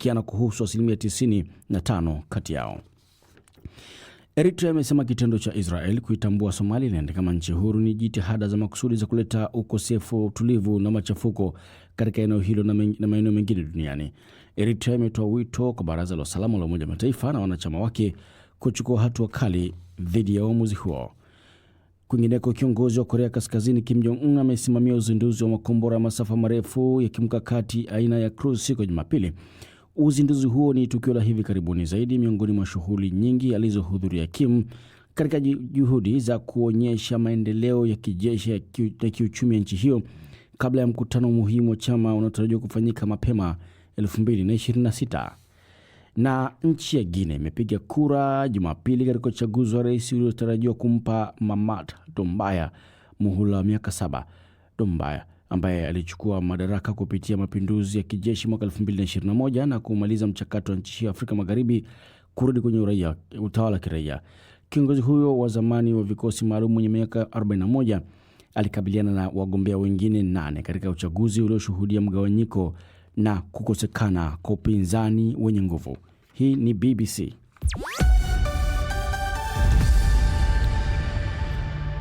wameafikiana kuhusu 95% kati yao. Eritrea imesema kitendo cha Israel kuitambua Somaliland kama nchi huru ni jitihada za makusudi za kuleta ukosefu wa utulivu na machafuko katika eneo hilo na maeneo mengine duniani. Eritrea imetoa wito kwa Baraza la Usalama la Umoja wa Mataifa na wanachama wake kuchukua hatua kali dhidi ya uamuzi huo. Kwingineko, kiongozi wa Korea Kaskazini Kim Jong-un amesimamia uzinduzi wa makombora ya masafa marefu ya kimkakati aina ya cruise siku ya Jumapili. Uzinduzi huo ni tukio la hivi karibuni zaidi miongoni mwa shughuli nyingi alizohudhuria Kim katika juhudi za kuonyesha maendeleo ya kijeshi na kiuchumi ya nchi hiyo kabla ya mkutano muhimu wa chama unaotarajiwa kufanyika mapema 2026. Na nchi ya Guinea imepiga kura Jumapili katika uchaguzi wa rais uliotarajiwa kumpa Mahamat Doumbouya muhula wa miaka 7. Doumbouya ambaye alichukua madaraka kupitia mapinduzi ya kijeshi mwaka 2021 na kumaliza mchakato wa nchi hiyo Afrika Magharibi kurudi kwenye utawala kiraia. Kiongozi huyo wa zamani wa vikosi maalum mwenye miaka 41 alikabiliana na wagombea wengine 8 katika uchaguzi ulioshuhudia mgawanyiko na kukosekana kwa upinzani wenye nguvu. Hii ni BBC.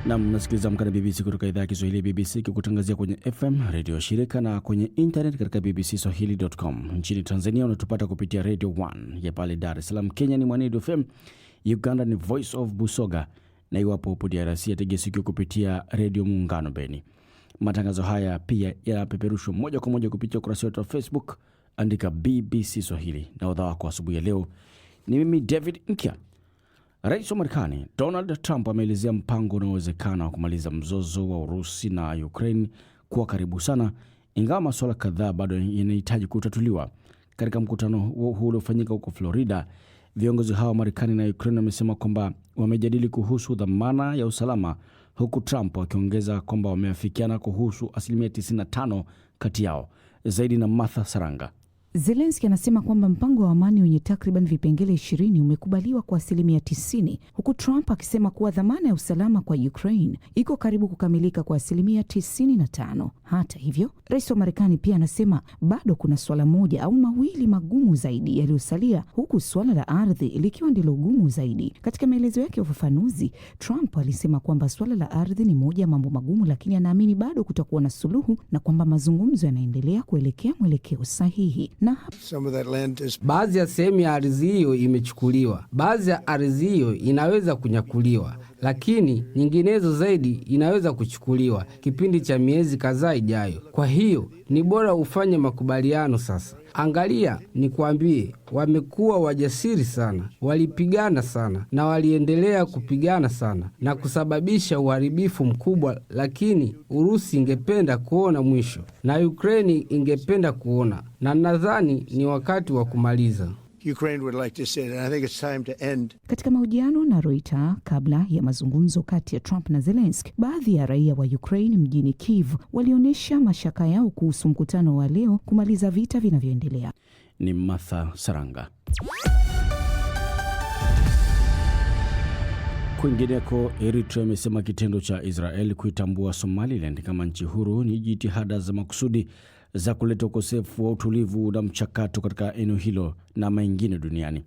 Na mnasikiliza Amka na BBC kutoka idhaa ya Kiswahili ya BBC kikutangazia kwenye FM, radio shirika na kwenye internet katika bbcswahili.com. Nchini Tanzania unatupata kupitia Radio 1 ya pale Dar es Salaam. Kenya ni Mwanedu FM, Uganda ni Voice of Busoga, na iwapo upo DRC atege sikio kupitia Radio Muungano Beni. Matangazo haya pia yanapeperushwa moja kwa moja kupitia ukurasa wetu wa Facebook, andika BBC Swahili. Na udhaa wako asubuhi ya leo ni mimi David Nkia. Rais wa Marekani Donald Trump ameelezea mpango unaowezekana wa kumaliza mzozo wa Urusi na Ukraine kuwa karibu sana, ingawa masuala kadhaa bado yanahitaji kutatuliwa. Katika mkutano huo uliofanyika huko Florida, viongozi hao wa Marekani na Ukraine wamesema kwamba wamejadili kuhusu dhamana ya usalama, huku Trump akiongeza kwamba wameafikiana kuhusu 95% kati yao. Zaidi na Martha Saranga. Zelensky anasema kwamba mpango wa amani wenye takriban vipengele 20 umekubaliwa kwa 90%, huku Trump akisema kuwa dhamana ya usalama kwa Ukraine iko karibu kukamilika kwa 95%. Hata hivyo, rais wa Marekani pia anasema bado kuna swala moja au mawili magumu zaidi yaliyosalia, huku swala la ardhi likiwa ndilo gumu zaidi. Katika maelezo yake ya ufafanuzi, Trump alisema kwamba swala la ardhi ni moja ya mambo magumu, lakini anaamini bado kutakuwa na suluhu na kwamba mazungumzo yanaendelea kuelekea mwelekeo sahihi. Na baadhi ya sehemu ya ardhi hiyo imechukuliwa, baadhi ya ardhi hiyo inaweza kunyakuliwa, lakini nyinginezo zaidi inaweza kuchukuliwa kipindi cha miezi kadhaa ijayo. Kwa hiyo ni bora ufanye makubaliano sasa. Angalia, nikwambie, wamekuwa wajasiri sana, walipigana sana na waliendelea kupigana sana na kusababisha uharibifu mkubwa, lakini Urusi ingependa kuona mwisho na Ukraine ingependa kuona, na nadhani ni wakati wa kumaliza. Ukraine would like to say that I think it's time to end. Katika mahojiano na Reuters kabla ya mazungumzo kati ya Trump na Zelensky, baadhi ya raia wa Ukraine mjini Kyiv walionyesha mashaka yao kuhusu mkutano wa leo kumaliza vita vinavyoendelea. Ni Martha Saranga. Kwingineko, Eritrea imesema kitendo cha Israel kuitambua Somaliland kama nchi huru ni jitihada za makusudi za kuleta ukosefu wa utulivu na mchakato katika eneo hilo na mengine duniani.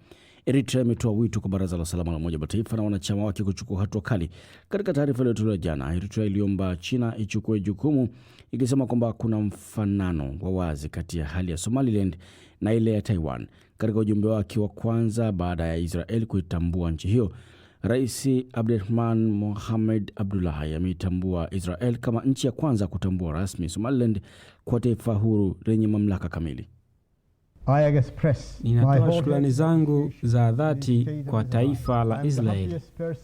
Eritrea imetoa wito kwa Baraza la Usalama la Umoja wa Mataifa na wanachama wake kuchukua hatua kali. Katika taarifa iliyotolewa jana, Eritrea iliomba China ichukue jukumu, ikisema kwamba kuna mfanano wa wazi kati ya hali ya Somaliland na ile ya Taiwan. Katika ujumbe wake wa kwanza baada ya Israel kuitambua nchi hiyo, Rais Abdirahman Mohamed Abdullahi ameitambua Israel kama nchi ya kwanza kutambua rasmi Somaliland kwa taifa huru lenye mamlaka kamili. Ninatoa shukrani zangu za dhati kwa taifa la Israeli.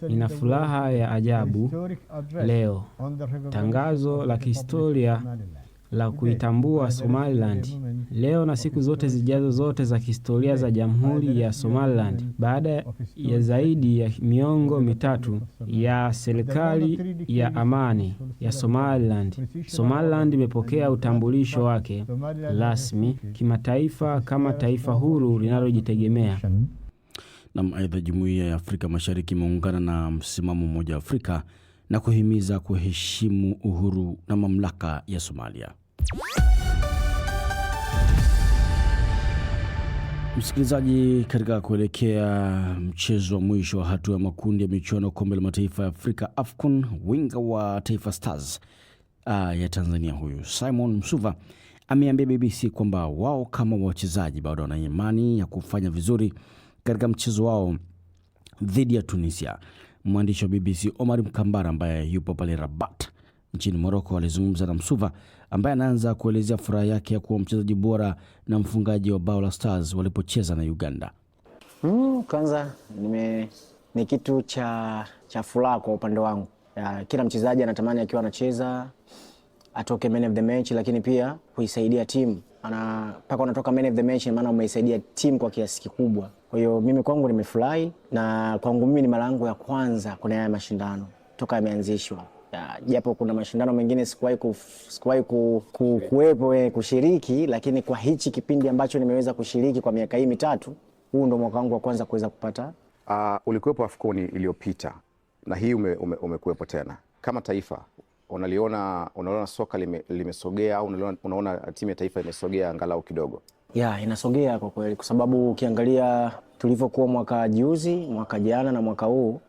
Nina furaha ya ajabu leo. Tangazo la kihistoria la kuitambua Somaliland leo na siku zote zijazo zote za kihistoria za Jamhuri ya Somaliland baada ya zaidi ya miongo mitatu ya serikali ya amani ya Somaliland. Somaliland imepokea utambulisho wake rasmi kimataifa kama taifa huru linalojitegemea. Na aidha, Jumuiya ya Afrika Mashariki imeungana na msimamo mmoja wa Afrika na kuhimiza kuheshimu uhuru na mamlaka ya Somalia. Msikilizaji, katika kuelekea mchezo wa mwisho wa hatua ya makundi ya michuano kombe la mataifa ya Afrika AFCON, winga wa Taifa Stars ya Tanzania huyu Simon Msuva ameambia BBC kwamba wao kama wachezaji bado wana imani ya kufanya vizuri katika mchezo wao dhidi ya Tunisia. Mwandishi wa BBC Omar Mkambara ambaye yupo pale Rabat nchini Morocco alizungumza na Msuva ambaye anaanza kuelezea furaha yake ya kuwa mchezaji bora na mfungaji wa bao la Stars walipocheza na Uganda. Kwanza ni kitu cha furaha kwa upande wangu. Kila mchezaji anatamani akiwa anacheza atoke man of the match, lakini pia kuisaidia timu. Paka unatoka man of the match maana umeisaidia timu kwa kiasi kikubwa. Kwa hiyo mimi kwangu nimefurahi, na kwangu mimi ni mara yangu ya kwanza kwenye haya mashindano toka yameanzishwa. Japo kuna mashindano mengine sikuwahi kuwepo kushiriki, lakini kwa hichi kipindi ambacho nimeweza kushiriki kwa miaka hii mitatu, huu ndo mwaka wangu wa kwanza kuweza kupata. Ulikuwepo AFCON iliyopita na hii umekuwepo tena. Kama taifa unaona soka limesogea au unaona timu ya taifa imesogea angalau kidogo? Inasogea kwa kweli, kwa sababu ukiangalia tulivyokuwa mwaka juzi, mwaka jana na mwaka huu,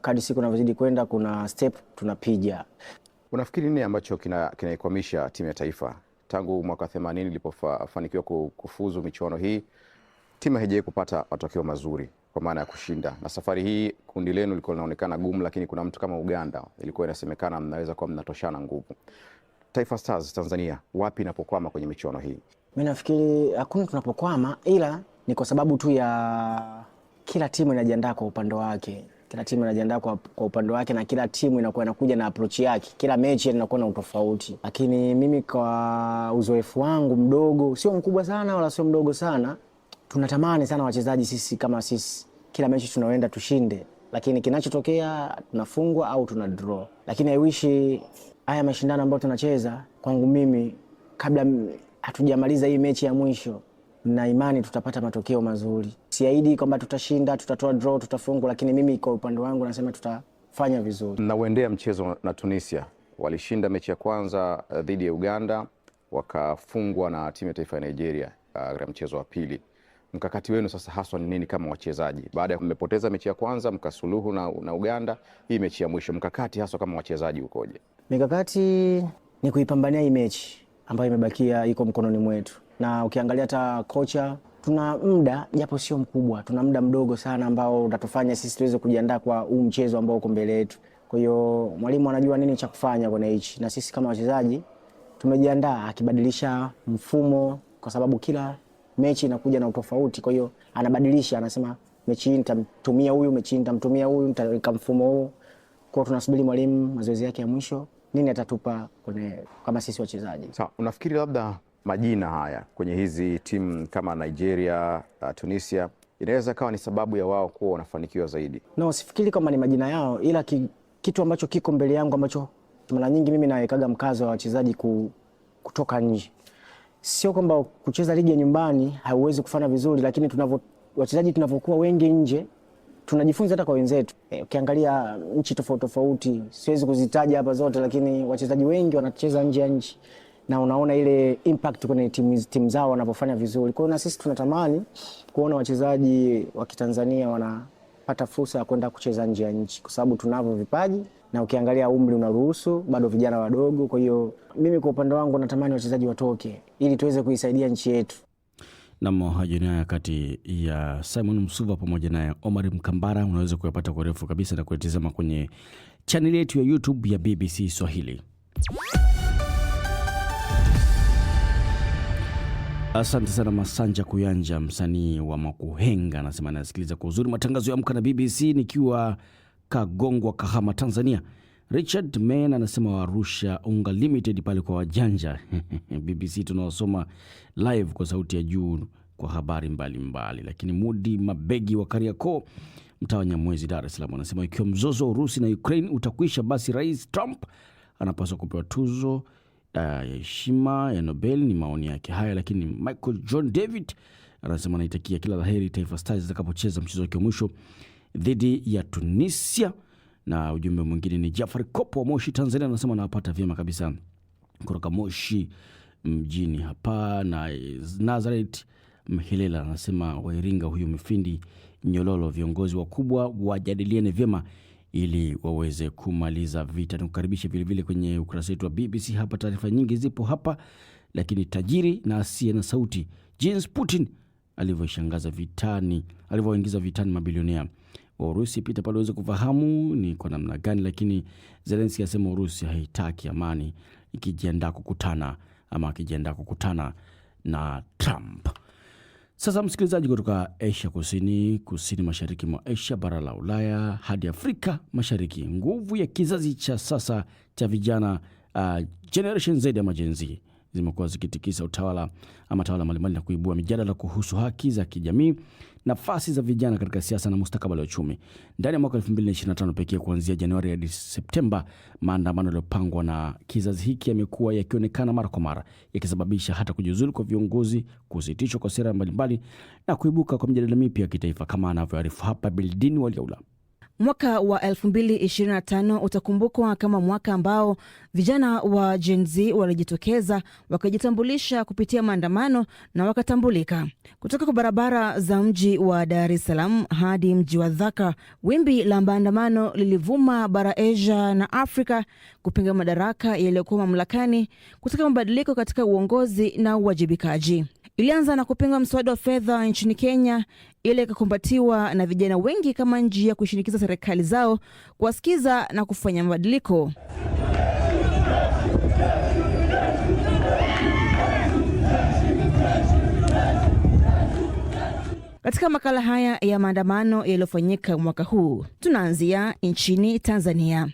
kadri siku inavyozidi kwenda kuna step tunapiga. Unafikiri nini ambacho kinaikwamisha timu ya taifa tangu mwaka 80 ilipofanikiwa kufuzu michuano hii? Timu haijawahi kupata matokeo mazuri kwa maana ya kushinda, na safari hii kundi lenu liko linaonekana gumu, lakini kuna mtu kama Uganda ilikuwa inasemekana mnaweza kuwa mnatoshana nguvu. Taifa Stars Tanzania wapi inapokwama kwenye michuano hii? Mimi nafikiri hakuna tunapokwama, ila ni kwa sababu tu ya kila timu inajiandaa kwa upande wake. Kila timu inajiandaa kwa upande wake, na kila timu inakuwa inakuja na approach yake. Kila mechi inakuwa na utofauti. Lakini mimi kwa uzoefu wangu mdogo, sio mkubwa sana wala sio mdogo sana, tunatamani sana wachezaji sisi kila mechi tunaoenda tushinde, lakini kinachotokea tunafungwa au tuna draw. Lakini I wish haya mashindano ambayo tunacheza, kwangu mimi kabla hatujamaliza hii mechi ya mwisho, na imani tutapata matokeo mazuri. Siahidi kwamba tutashinda, tutatoa draw, tutafungwa, lakini mimi kwa upande wangu nasema tutafanya vizuri. Na uendea mchezo na Tunisia, walishinda mechi ya kwanza dhidi ya Uganda, wakafungwa na timu ya taifa ya Nigeria katika mchezo wa pili. Mkakati wenu sasa haswa ni nini kama wachezaji? Baada ya mmepoteza mechi ya kwanza, mkasuluhu na Uganda, hii mechi ya mwisho, mkakati haswa kama wachezaji ukoje? Mikakati ni kuipambania hii mechi ambayo imebakia, iko mkononi mwetu. Na ukiangalia hata kocha, tuna muda japo sio mkubwa, tuna muda mdogo sana ambao utatufanya sisi tuweze kujiandaa kwa huu mchezo ambao uko mbele yetu. Kwa hiyo mwalimu anajua nini cha kufanya kwenye hichi, na sisi kama wachezaji tumejiandaa, akibadilisha mfumo kwa sababu kila mechi inakuja na utofauti. Kwa hiyo anabadilisha, anasema mechi hii nitamtumia huyu, mechi hii nitamtumia huyu, nitaweka mfumo huu. Kwa tunasubiri mwalimu mazoezi yake ya mwisho nini atatupa kama sisi wachezaji. Sawa, unafikiri labda majina haya kwenye hizi timu kama Nigeria, Tunisia inaweza kawa ni sababu ya wao kuwa wanafanikiwa zaidi? No, sifikiri kama ni majina yao, ila kitu ambacho kiko mbele yangu ambacho mara nyingi mimi nawekaga mkazo wa wachezaji kutoka nje. Sio kwamba kucheza ligi ya nyumbani hauwezi kufanya vizuri, lakini wachezaji tunavyokuwa wengi nje tunajifunza hata kwa wenzetu. Ukiangalia nchi tofauti tofauti, siwezi kuzitaja hapa zote, lakini wachezaji wengi wanacheza nje ya nchi na unaona ile impact kwenye timu zao wanapofanya vizuri. Kwa hiyo na sisi tunatamani kuona wachezaji wa Kitanzania wanapata fursa ya kwenda kucheza nje ya nchi, kwa sababu tunavyo vipaji na ukiangalia umri unaruhusu, bado vijana wadogo. Kwa hiyo mimi kwa upande wangu natamani wachezaji watoke ili tuweze kuisaidia nchi yetu. Na mahajini haya kati ya Simon Msuva pamoja na Omar Mkambara unaweza kuyapata kwa refu kabisa na kuyatazama kwenye channel yetu ya YouTube ya BBC Swahili. Asante sana Masanja Kuyanja, msanii wa Makuhenga, anasema anasikiliza kwa uzuri matangazo ya Amka na BBC nikiwa Kagongwa, Kahama, Tanzania. Richard Men anasema wa Arusha Unga Limited pale kwa wajanja. BBC tunawasoma live kwa sauti ya juu kwa habari mbalimbali. Lakini Mudi Mabegi wa Kariakoo, mtaa wa Nyamwezi, Dar es Salaam, anasema ikiwa mzozo wa Urusi na Ukraine utakwisha, basi Rais Trump anapaswa kupewa tuzo ya heshima ya Nobel. Ni maoni yake haya. Lakini Michael John David anasema anaitakia kila laheri Taifa Stars zitakapocheza mchezo wake wa mwisho dhidi ya Tunisia. Na ujumbe mwingine ni Jafari Kopo wa Moshi, Tanzania, anasema anawapata vyema kabisa kutoka Moshi mjini hapa, na Nazareth Mhilela anasema Wairinga huyu Mfindi Nyololo, viongozi wakubwa wajadiliane vyema ili waweze kumaliza vita. Nikukaribisha vile vile kwenye ukurasa wetu wa BBC. Hapa taarifa nyingi zipo hapa, lakini tajiri na asiye na sauti jinsi Putin alivyoingiza vitani mabilionea wa Urusi. Pita pale uweze kufahamu ni kwa namna gani, lakini Zelensky asema Urusi haitaki amani ikijiandaa kukutana na Trump. Sasa msikilizaji, kutoka Asia kusini mashariki mwa Asia, bara la Ulaya hadi Afrika Mashariki, nguvu ya kizazi cha sasa cha vijana Generation Z ama Gen Z zimekuwa zikitikisa tawala mbalimbali na kuibua mijadala kuhusu haki za kijamii, nafasi za vijana katika siasa na mustakabali wa uchumi. Ndani ya mwaka 2025 pekee, kuanzia Januari hadi Septemba, maandamano yaliyopangwa na kizazi hiki yamekuwa yakionekana mara kwa mara, yakisababisha hata kujiuzulu kwa viongozi, kusitishwa kwa sera mbalimbali na kuibuka kwa mijadala mipya ya kitaifa, kama anavyoarifu hapa Bildini Waliaula. Mwaka wa 2025 utakumbukwa kama mwaka ambao vijana wa Gen Z walijitokeza wakajitambulisha kupitia maandamano na wakatambulika. Kutoka kwa barabara za mji wa Dar es Salaam hadi mji wa Dhaka, wimbi la maandamano lilivuma bara Asia na Afrika kupinga madaraka yaliyokuwa mamlakani, kutaka mabadiliko katika uongozi na uwajibikaji. Ilianza na kupinga mswada wa fedha nchini Kenya, ile ikakumbatiwa na vijana wengi kama njia ya kushinikiza serikali zao kuwasikiza na kufanya mabadiliko. Katika makala haya ya maandamano yaliyofanyika mwaka huu, tunaanzia nchini Tanzania.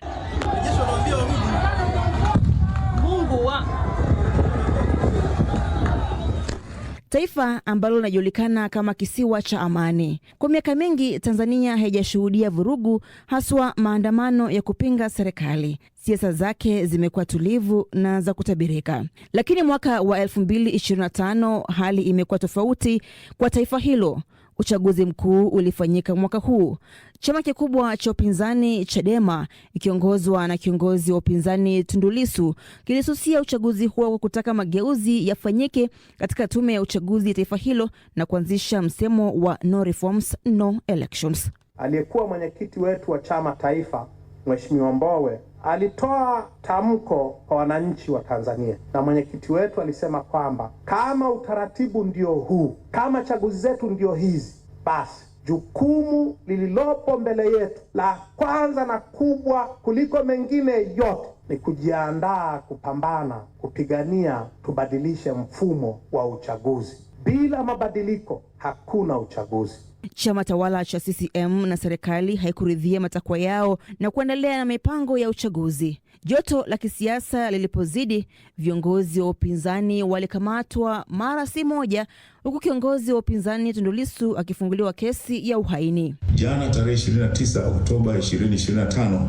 Taifa ambalo linajulikana kama kisiwa cha amani. Kwa miaka mingi Tanzania haijashuhudia vurugu, haswa maandamano ya kupinga serikali. Siasa zake zimekuwa tulivu na za kutabirika. Lakini mwaka wa 2025 hali imekuwa tofauti kwa taifa hilo. Uchaguzi mkuu ulifanyika mwaka huu. Chama kikubwa cha upinzani Chadema, ikiongozwa na kiongozi wa upinzani Tundu Lissu, kilisusia uchaguzi huo kwa kutaka mageuzi yafanyike katika tume ya uchaguzi ya taifa hilo na kuanzisha msemo wa no reforms, no elections. Aliyekuwa mwenyekiti wetu wa chama taifa, Mheshimiwa Mbowe, alitoa tamko kwa wananchi wa Tanzania, na mwenyekiti wetu alisema kwamba kama utaratibu ndio huu, kama chaguzi zetu ndio hizi, basi jukumu lililopo mbele yetu la kwanza na kubwa kuliko mengine yote ni kujiandaa kupambana, kupigania tubadilishe mfumo wa uchaguzi. Bila mabadiliko hakuna uchaguzi. Chama tawala cha CCM na serikali haikuridhia matakwa yao na kuendelea na mipango ya uchaguzi. Joto la kisiasa lilipozidi, viongozi wa upinzani walikamatwa mara si moja, huku kiongozi wa upinzani Tundu Lissu akifunguliwa kesi ya uhaini. Jana tarehe 29 Oktoba 2025,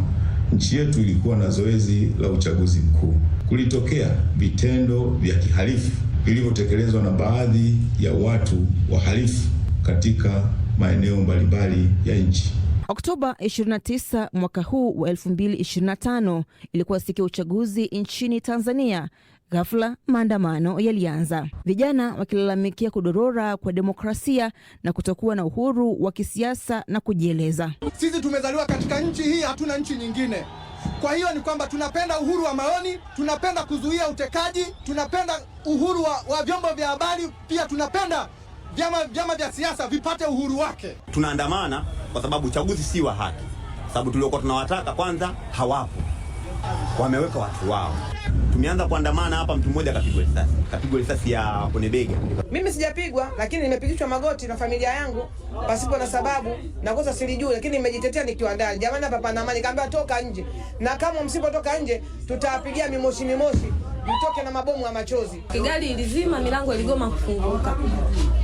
nchi yetu ilikuwa na zoezi la uchaguzi mkuu. Kulitokea vitendo vya kihalifu vilivyotekelezwa na baadhi ya watu wahalifu katika maeneo mbalimbali ya nchi. Oktoba 29 mwaka huu wa 2025 ilikuwa siku ya uchaguzi nchini Tanzania. Ghafla maandamano yalianza, vijana wakilalamikia kudorora kwa demokrasia na kutokuwa na uhuru wa kisiasa na kujieleza. Sisi tumezaliwa katika nchi hii, hatuna nchi nyingine. Kwa hiyo ni kwamba tunapenda uhuru wa maoni, tunapenda kuzuia utekaji, tunapenda uhuru wa vyombo vya habari, pia tunapenda vyama vya siasa vipate uhuru wake. Tunaandamana kwa sababu uchaguzi si wa haki. Sababu tuliokuwa tunawataka kwanza hawapo. Wameweka watu wao. Tumeanza kuandamana hapa, mtu mmoja kapigwa risasi ya kwenye bega. Mimi sijapigwa, lakini nimepigishwa magoti na familia yangu pasipo na sababu, na kosa silijui, lakini nimejitetea nikiwa ndani. Jamani, hapa pana amani, kaambia toka nje. Na kama msipotoka nje tutawapigia mimoshi, mtoke na mabomu ya machozi. Gari ilizima, milango iligoma kufunguka.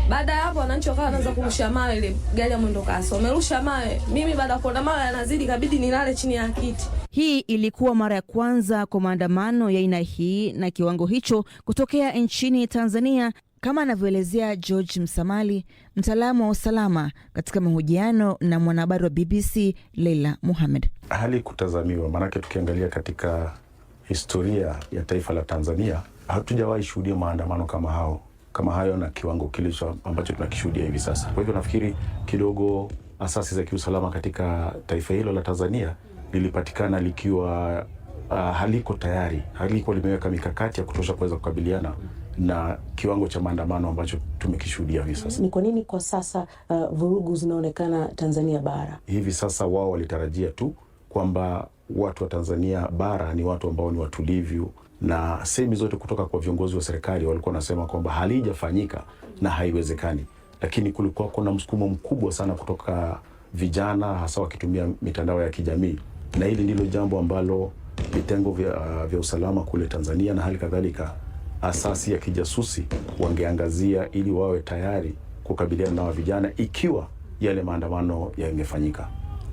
Baada ya hapo wananchi wakawa wanaanza kurusha mawe, ile gari ya mwendo kasi wamerusha mawe. Mimi baada ya kuona mawe yanazidi, kabidi nilale chini ya kiti. Hii ilikuwa mara ya kwanza kwa maandamano ya aina hii na kiwango hicho kutokea nchini Tanzania, kama anavyoelezea George Msamali, mtaalamu wa usalama, katika mahojiano na mwanahabari wa BBC Leila Mohamed. Hali kutazamiwa, maanake tukiangalia katika historia ya taifa la Tanzania hatujawahi shuhudia maandamano kama hao kama hayo na kiwango kilicho ambacho tunakishuhudia hivi sasa. Kwa hivyo nafikiri kidogo asasi za kiusalama katika taifa hilo la Tanzania lilipatikana likiwa haliko tayari, haliko limeweka mikakati ya kutosha kuweza kukabiliana na kiwango cha maandamano ambacho tumekishuhudia hivi sasa. Ni kwa nini kwa sasa vurugu zinaonekana Tanzania bara? Hivi sasa wao walitarajia tu kwamba watu wa Tanzania bara ni watu ambao ni watulivu, na sehemu zote kutoka kwa viongozi wa serikali walikuwa wanasema kwamba halijafanyika na haiwezekani. Lakini kulikuwa kuna msukumo mkubwa sana kutoka vijana, hasa wakitumia mitandao ya kijamii, na hili ndilo jambo ambalo vitengo vya usalama kule Tanzania na hali kadhalika asasi ya kijasusi wangeangazia ili wawe tayari kukabiliana na vijana ikiwa yale maandamano yangefanyika.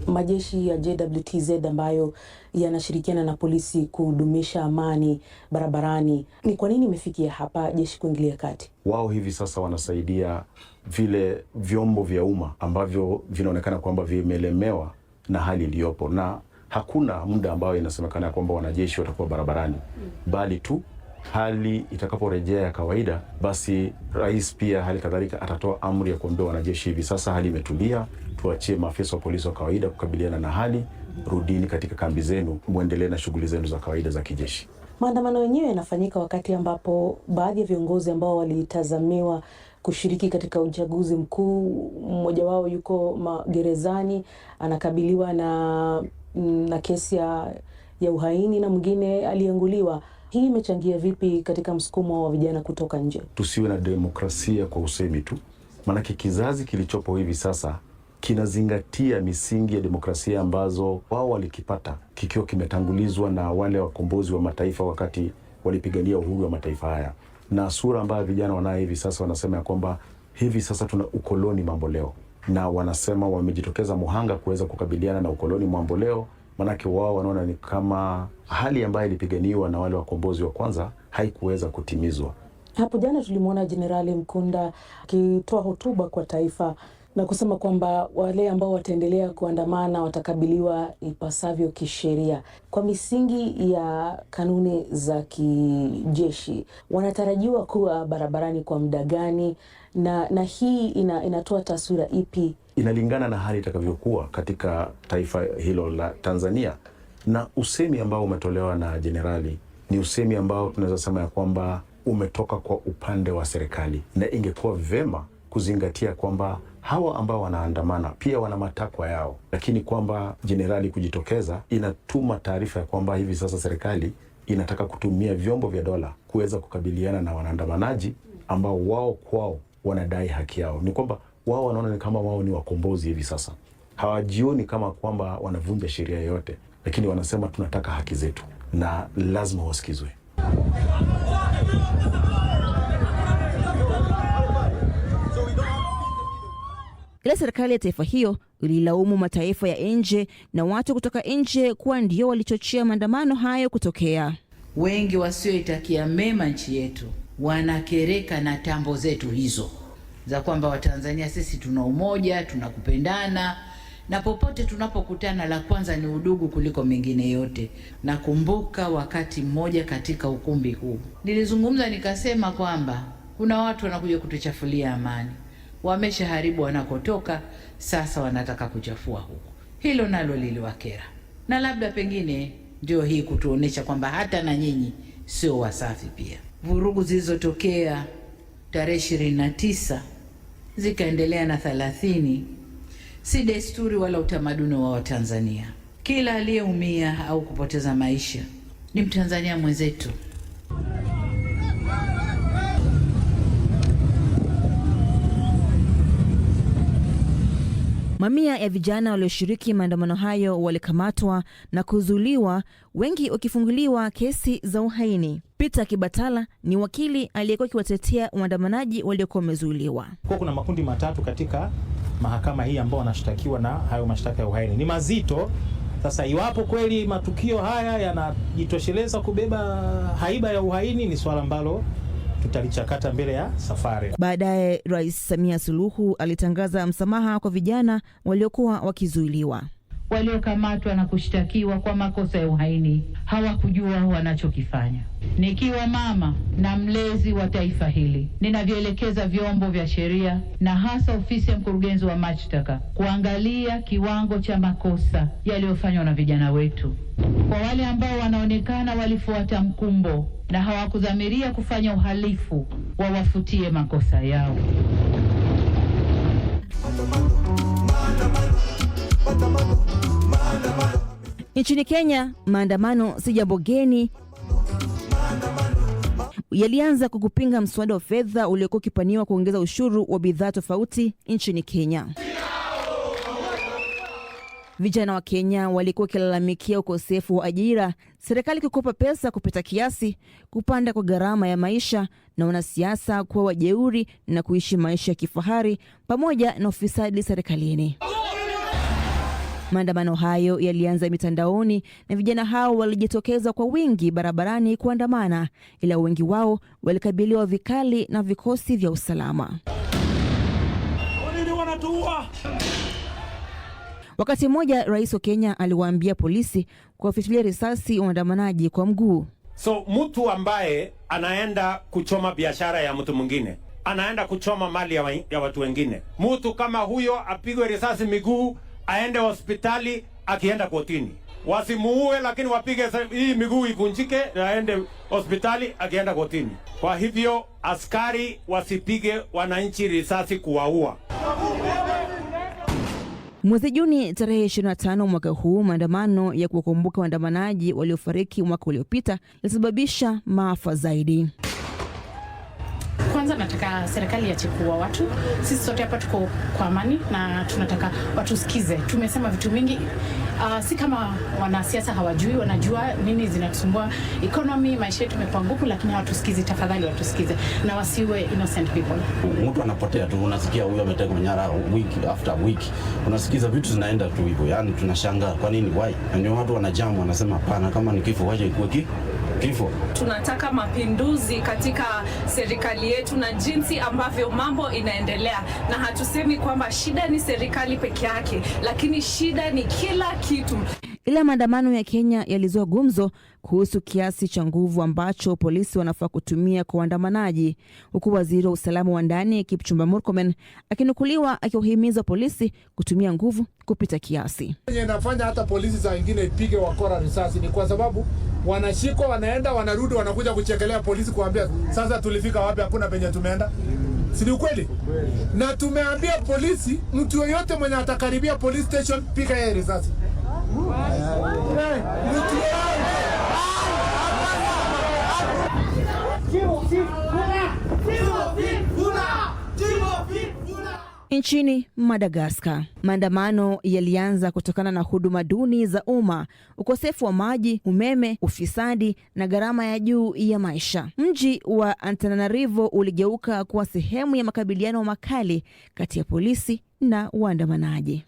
Majeshi ya JWTZ ambayo yanashirikiana na polisi kudumisha amani barabarani, ni kwa nini imefikia hapa jeshi kuingilia kati? Wao hivi sasa wanasaidia vile vyombo vya umma ambavyo vinaonekana kwamba vimelemewa na hali iliyopo, na hakuna muda ambao inasemekana kwamba wanajeshi watakuwa barabarani, bali tu hali itakaporejea ya kawaida, basi rais pia hali kadhalika atatoa amri ya kuondoa wanajeshi. Hivi sasa hali imetulia, tuachie maafisa wa polisi wa kawaida kukabiliana na hali, rudini katika kambi zenu, muendelee na shughuli zenu za kawaida za kijeshi. Maandamano yenyewe yanafanyika wakati ambapo baadhi ya viongozi ambao walitazamiwa kushiriki katika uchaguzi mkuu, mmoja wao yuko magerezani anakabiliwa na kesi ya uhaini na mwingine alianguliwa. Hii imechangia vipi katika msukumo wa vijana kutoka nje? Tusiwe na demokrasia kwa usemi tu, maana kizazi kilichopo hivi sasa kinazingatia misingi ya demokrasia ambazo wao walikipata kikiwa kimetangulizwa na wale wakombozi wa mataifa wakati walipigania uhuru wa mataifa haya. Na sura ambayo vijana wanayo hivi sasa wanasema ya kwamba hivi sasa tuna ukoloni mambo leo, na wanasema wamejitokeza muhanga kuweza kukabiliana na ukoloni mambo leo, manake wao wanaona ni kama hali ambayo ilipiganiwa na wale wakombozi wa kwanza haikuweza kutimizwa. Hapo jana tulimwona Jenerali Mkunda akitoa hotuba kwa taifa na kusema kwamba wale ambao wataendelea kuandamana watakabiliwa ipasavyo kisheria. Kwa misingi ya kanuni za kijeshi, wanatarajiwa kuwa barabarani kwa muda gani, na hii inatoa taswira ipi? Inalingana na hali itakavyokuwa katika taifa hilo la Tanzania, na usemi ambao umetolewa na jenerali ni usemi ambao tunaweza sema ya kwamba umetoka kwa upande wa serikali, na ingekuwa vema kuzingatia kwamba hawa ambao wanaandamana pia wana matakwa yao, lakini kwamba jenerali kujitokeza inatuma taarifa ya kwamba hivi sasa serikali inataka kutumia vyombo vya dola kuweza kukabiliana na wanaandamanaji ambao wao kwao wanadai haki yao. Ni kwamba wao wanaona ni kama wao ni wakombozi hivi sasa, hawajioni kama kwamba wanavunja sheria yote, lakini wanasema tunataka haki zetu na lazima wasikizwe. Ila serikali ya taifa hiyo ililaumu mataifa ya nje na watu kutoka nje kuwa ndio walichochea maandamano hayo kutokea. Wengi wasioitakia mema nchi yetu wanakereka na tambo zetu hizo za kwamba Watanzania sisi tuna umoja, tunakupendana, na popote tunapokutana la kwanza ni udugu kuliko mengine yote. Nakumbuka wakati mmoja katika ukumbi huu nilizungumza nikasema kwamba kuna watu wanakuja kutuchafulia amani, wameshaharibu wanakotoka, sasa wanataka kuchafua huko. Hilo nalo liliwakera, na labda pengine ndio hii kutuonesha kwamba hata na nyinyi sio wasafi pia. Vurugu zilizotokea tarehe 29 zikaendelea na 30 si desturi wala utamaduni wa Watanzania. Kila aliyeumia au kupoteza maisha ni Mtanzania mwenzetu. Mamia ya vijana walioshiriki maandamano hayo walikamatwa na kuzuiliwa, wengi wakifunguliwa kesi za uhaini. Peter Kibatala ni wakili aliyekuwa akiwatetea waandamanaji waliokuwa wamezuiliwa. Kuna makundi matatu katika mahakama hii ambao wanashtakiwa na hayo mashtaka ya uhaini. Ni mazito. Sasa iwapo kweli matukio haya yanajitosheleza kubeba haiba ya uhaini, ni swala ambalo tutalichakata mbele ya safari. Baadaye Rais Samia Suluhu alitangaza msamaha kwa vijana waliokuwa wakizuiliwa. waliokamatwa na kushtakiwa kwa makosa ya uhaini hawakujua wanachokifanya. Nikiwa mama na mlezi wa taifa hili, ninavyoelekeza vyombo vya sheria na hasa ofisi ya mkurugenzi wa mashtaka kuangalia kiwango cha makosa yaliyofanywa na vijana wetu. Kwa wale ambao wanaonekana walifuata mkumbo na hawakudhamiria kufanya uhalifu, wawafutie makosa yao. Nchini Kenya, maandamano si jambo geni. Yalianza kwa kupinga mswada wa fedha uliokuwa ukipaniwa kuongeza ushuru wa bidhaa tofauti nchini Kenya. Vijana wa Kenya walikuwa wakilalamikia ukosefu wa ajira, serikali kukopa pesa kupita kiasi, kupanda kwa gharama ya maisha na wanasiasa kuwa wajeuri na kuishi maisha ya kifahari pamoja na ufisadi serikalini. Maandamano hayo yalianza mitandaoni na vijana hao walijitokeza kwa wingi barabarani kuandamana, ila wengi wao walikabiliwa vikali na vikosi vya usalama. Wakati mmoja rais wa Kenya aliwaambia polisi kuwafyatulia risasi waandamanaji kwa mguu. So mtu ambaye anaenda kuchoma biashara ya mtu mwingine, anaenda kuchoma mali ya watu wengine, mtu kama huyo apigwe risasi miguu, aende hospitali, akienda kotini. Wasimuue, lakini wapige hii miguu ikunjike na aende hospitali, akienda kotini. Kwa hivyo askari wasipige wananchi risasi kuwaua. Mwezi Juni tarehe 25 mwaka huu, maandamano ya kuwakumbuka waandamanaji waliofariki mwaka uliopita yalisababisha maafa zaidi. Kwanza nataka serikali iache kuua watu. Sisi sote hapa tuko kwa amani na tunataka watu sikize. Tumesema vitu mingi. Si kama wanasiasa hawajui, wanajua nini zinatusumbua. Economy, maisha yetu yamepanguka, lakini hawatusikizi. Tafadhali watusikize na wasiwe innocent people. Mtu anapotea tu, unasikia huyo ametekwa nyara week after week. Unasikiza vitu zinaenda tu hivyo. Yaani tunashangaa kwa nini why? Ndio watu wanajamu wanasema hapana, kama ni kifo waje ikuwe kifo. Tunataka mapinduzi katika serikali yetu na jinsi ambavyo mambo inaendelea, na hatusemi kwamba shida ni serikali peke yake, lakini shida ni kila kitu. Ila maandamano ya Kenya yalizua gumzo kuhusu kiasi cha nguvu ambacho polisi wanafaa kutumia kwa waandamanaji, huku waziri wa usalama wa ndani Kipchumba Murkomen akinukuliwa akiwahimiza polisi kutumia nguvu kupita kiasi. Inafanya hata polisi za wengine ipige wakora risasi ni kwa sababu wanashikwa, wanaenda, wanarudi, wanakuja kuchekelea polisi kuambia sasa tulifika wapi, hakuna penye tumeenda. Si ukweli? Na tumeambia polisi mtu yoyote mwenye atakaribia police station piga yeye risasi. Nchini Madagascar, maandamano yalianza kutokana na huduma duni za umma, ukosefu wa maji, umeme, ufisadi na gharama ya juu ya maisha. Mji wa Antananarivo uligeuka kuwa sehemu ya makabiliano makali kati ya polisi na waandamanaji.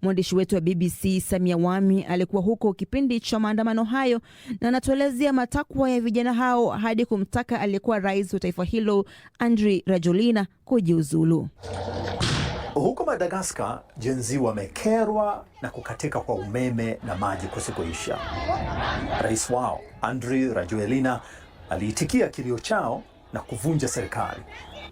Mwandishi wetu wa BBC Samia Wami alikuwa huko kipindi cha maandamano hayo na anatuelezea matakwa ya vijana hao hadi kumtaka aliyekuwa rais wa taifa hilo Andry Rajoelina kujiuzulu. Huko Madagascar, jenzi wamekerwa na kukatika kwa umeme na maji kusikoisha. Rais wao Andry Rajoelina aliitikia kilio chao na kuvunja serikali.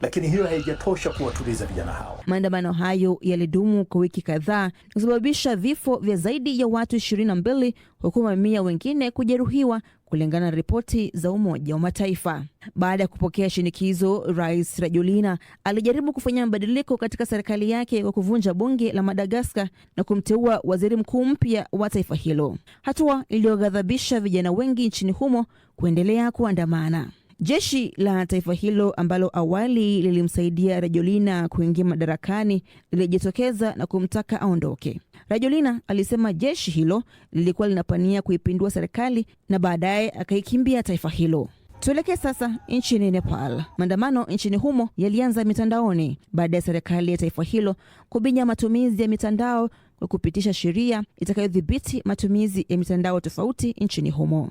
Lakini hiyo haijatosha kuwatuliza vijana hao. Maandamano hayo yalidumu kwa wiki kadhaa na kusababisha vifo vya zaidi ya watu 22 huku mamia wengine kujeruhiwa kulingana na ripoti za Umoja wa Mataifa. Baada ya kupokea shinikizo, Rais Rajoelina alijaribu kufanya mabadiliko katika serikali yake kwa kuvunja bunge la Madagascar na kumteua waziri mkuu mpya wa taifa hilo, hatua iliyoghadhabisha vijana wengi nchini humo kuendelea kuandamana. Jeshi la taifa hilo ambalo awali lilimsaidia Rajoelina kuingia madarakani lilijitokeza na kumtaka aondoke. Rajoelina alisema jeshi hilo lilikuwa linapania kuipindua serikali na baadaye akaikimbia taifa hilo. Tuelekee sasa nchini Nepal. Maandamano nchini humo yalianza mitandaoni baada ya serikali ya taifa hilo kubinya matumizi ya mitandao kwa kupitisha sheria itakayodhibiti matumizi ya mitandao tofauti nchini humo.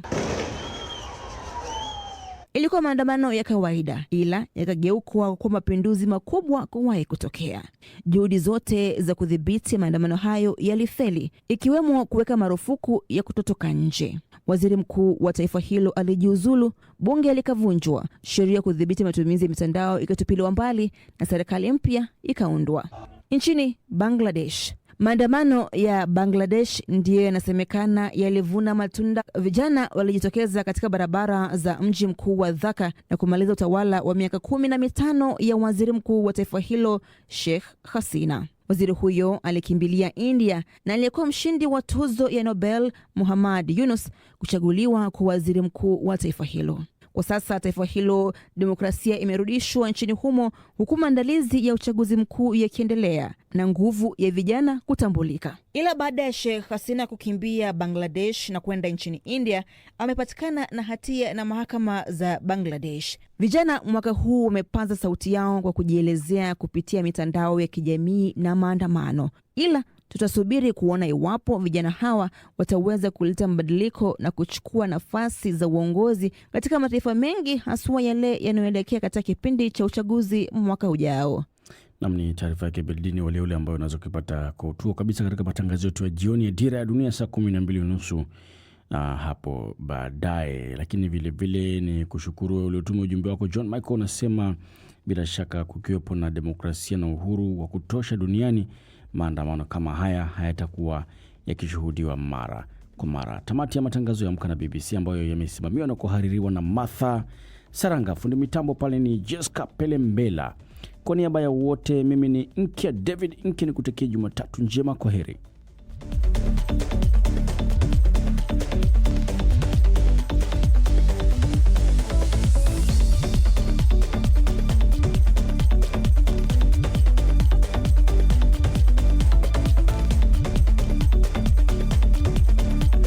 Ilikuwa maandamano ya kawaida, ila yakageuka kwa mapinduzi makubwa kuwahi kutokea. Juhudi zote za kudhibiti maandamano hayo yalifeli, ikiwemo kuweka marufuku ya kutotoka nje. Waziri mkuu wa taifa hilo alijiuzulu, bunge likavunjwa, sheria ya kudhibiti matumizi ya mitandao ikatupiliwa mbali na serikali mpya ikaundwa. Nchini Bangladesh, maandamano ya Bangladesh ndiyo yanasemekana yalivuna matunda. Vijana walijitokeza katika barabara za mji mkuu wa Dhaka na kumaliza utawala wa miaka 15 ya waziri mkuu wa taifa hilo Sheikh Hasina. Waziri huyo alikimbilia India na aliyekuwa mshindi wa tuzo ya Nobel Muhammad Yunus kuchaguliwa kwa waziri mkuu wa taifa hilo. Kwa sasa taifa hilo demokrasia imerudishwa nchini humo, huku maandalizi ya uchaguzi mkuu yakiendelea na nguvu ya vijana kutambulika. Ila baada ya Sheikh Hasina kukimbia Bangladesh na kwenda nchini India, amepatikana na hatia na mahakama za Bangladesh. Vijana mwaka huu wamepaza sauti yao kwa kujielezea kupitia mitandao ya kijamii na maandamano. Ila tutasubiri kuona iwapo vijana hawa wataweza kuleta mabadiliko na kuchukua nafasi za uongozi katika mataifa mengi, haswa yale yanayoelekea katika kipindi cha uchaguzi mwaka ujao. Namni taarifa yake Beldini Waleule ambayo unaweza kupata kwa utuo kabisa katika matangazo yetu ya jioni ya Dira ya Dunia saa 12:30 hapo baadaye. Lakini vile vile ni kushukuru uliotuma ujumbe wako John Michael, unasema bila shaka kukiwepo na demokrasia na uhuru wa kutosha duniani, maandamano kama haya hayatakuwa yakishuhudiwa mara kwa mara. Tamati ya matangazo ya Amka na BBC ambayo yamesimamiwa na kuhaririwa na Martha Saranga. Fundi mitambo pale ni Jessica Pelembela. Kwa niaba ya wote, mimi ni Nkya David Nkya, nikutakia Jumatatu njema. Kwaheri.